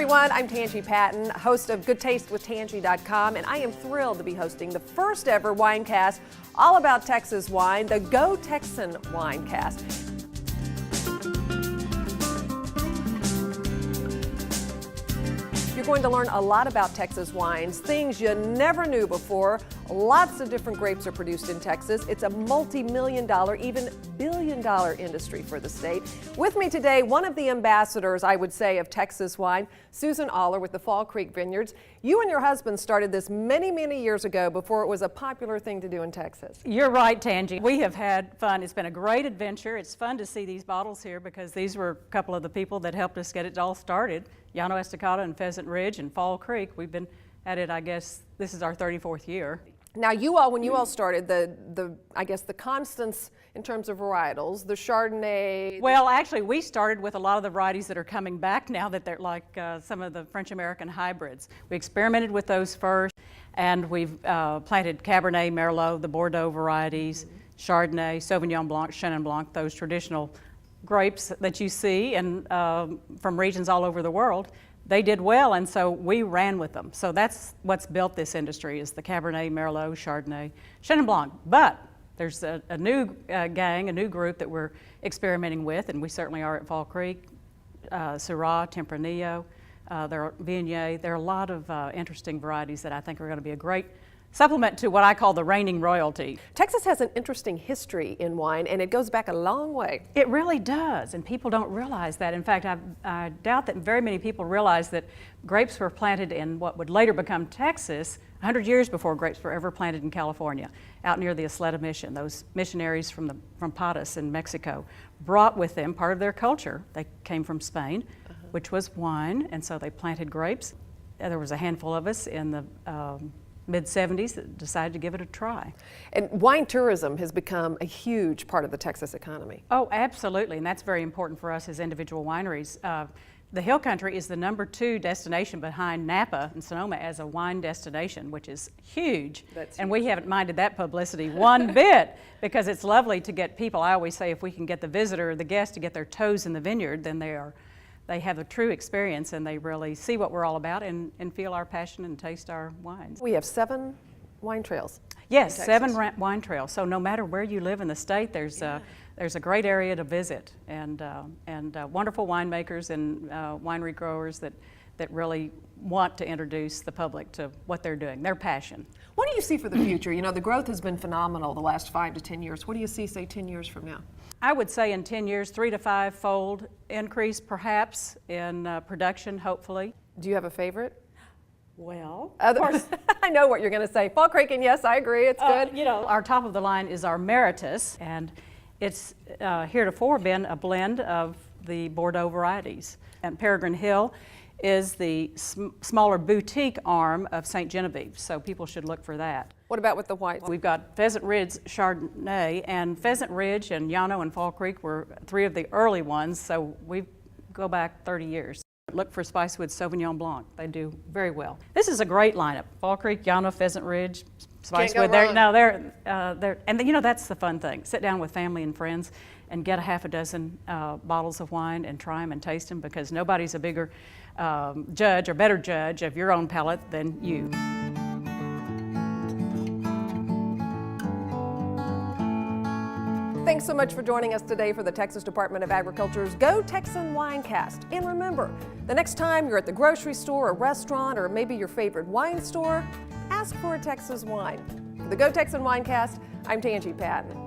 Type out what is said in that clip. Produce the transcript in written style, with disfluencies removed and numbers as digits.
everyone, I'm Tangi Patton, host of GoTasteWithTangi.com, and I am thrilled to be hosting the first ever winecast all about Texas wine, the GO TEXAN WineCast. You're going to learn a lot about Texas wines, things you never knew before. Lots of different grapes are produced in Texas. It's a multi-million dollar, even billion-dollar industry for the state. With me today, one of the ambassadors, I would say, of Texas wine, Susan Aller with the Fall Creek Vineyards. You and your husband started this many, many years ago before it was a popular thing to do in Texas. You're right, Tangi. We have had fun. It's been a great adventure. It's fun to see these bottles here because these were a couple of the people that helped us get it all started. Llano Estacado and Pheasant Ridge and Fall Creek. We've been at it, I guess, this is our 34th year. Now you all, when you all started, I guess the constants in terms of varietals, the Chardonnay. Well, actually, we started with a lot of the varieties that are coming back now that they're like some of the French-American hybrids. We experimented with those first, and we've planted Cabernet, Merlot, the Bordeaux varieties, Chardonnay, Sauvignon Blanc, Chenin Blanc, those traditional grapes that you see and from regions all over the world. They did well, and so we ran with them. So that's what's built this industry, is the Cabernet, Merlot, Chardonnay, Chenin Blanc. But there's a new gang, a new group that we're experimenting with, and we certainly are at Fall Creek, Syrah, Tempranillo, Viognier. There are a lot of interesting varieties that I think are going to be a great supplement to what I call the reigning royalty. Texas has an interesting history in wine, and it goes back a long way. It really does, and people don't realize that. In fact, I doubt that very many people realize that grapes were planted in what would later become Texas 100 years before grapes were ever planted in California, out near the Isleta Mission. Those missionaries from Patas in Mexico brought with them part of their culture. They came from Spain, which was wine, and so they planted grapes. There was a handful of us in the mid-70s that decided to give it a try. And wine tourism has become a huge part of the Texas economy. Oh, absolutely, and that's very important for us as individual wineries. The Hill Country is the #2 destination behind Napa and Sonoma as a wine destination, which is huge. And we haven't minded that publicity one bit because it's lovely to get people. I always say if we can get the visitor or the guest to get their toes in the vineyard, then they have a true experience and they really see what we're all about and feel our passion and taste our wines. We have 7 wine trails. Yes, 7 wine trails. So no matter where you live in the state, there's a great area to visit and wonderful winemakers and winery growers that really want to introduce the public to what they're doing, their passion. What do you see for the future? You know, the growth has been phenomenal the last 5 to 10 years. What do you see, say, 10 years from now? I would say in 10 years, 3 to 5-fold increase perhaps in production, hopefully. Do you have a favorite? Well, of course. I know what you're going to say. Fall Creek, and yes, I agree, it's good. You know, our top of the line is our Meritus, and it's heretofore been a blend of the Bordeaux varieties. And Peregrine Hill is the smaller boutique arm of St. Genevieve, so people should look for that. What about with the whites? We've got Pheasant Ridge Chardonnay, and Pheasant Ridge and Llano and Fall Creek were 3 of the early ones, so we go back 30 years. Look for Spicewood Sauvignon Blanc. They do very well. This is a great lineup. Fall Creek, Llano, Pheasant Ridge, Spicewood. And you know, that's the fun thing. Sit down with family and friends and get a half a dozen bottles of wine and try them and taste them, because nobody's a bigger judge or better judge of your own palate than you. Thanks so much for joining us today for the Texas Department of Agriculture's GO TEXAN WineCast. And remember, the next time you're at the grocery store, a restaurant, or maybe your favorite wine store, ask for a Texas wine. For the GO TEXAN WineCast, I'm Tangi Patton.